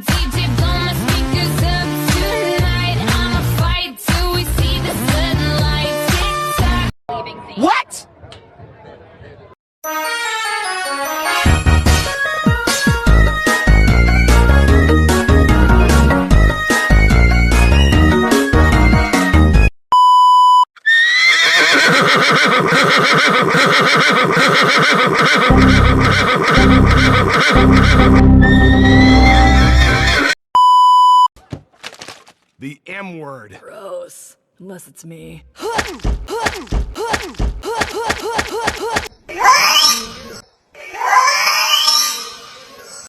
DJ, blow my speakers up tonight. I'ma fight till we see the sunlight. Tick-tock. What? The M word. Gross. Unless it's me.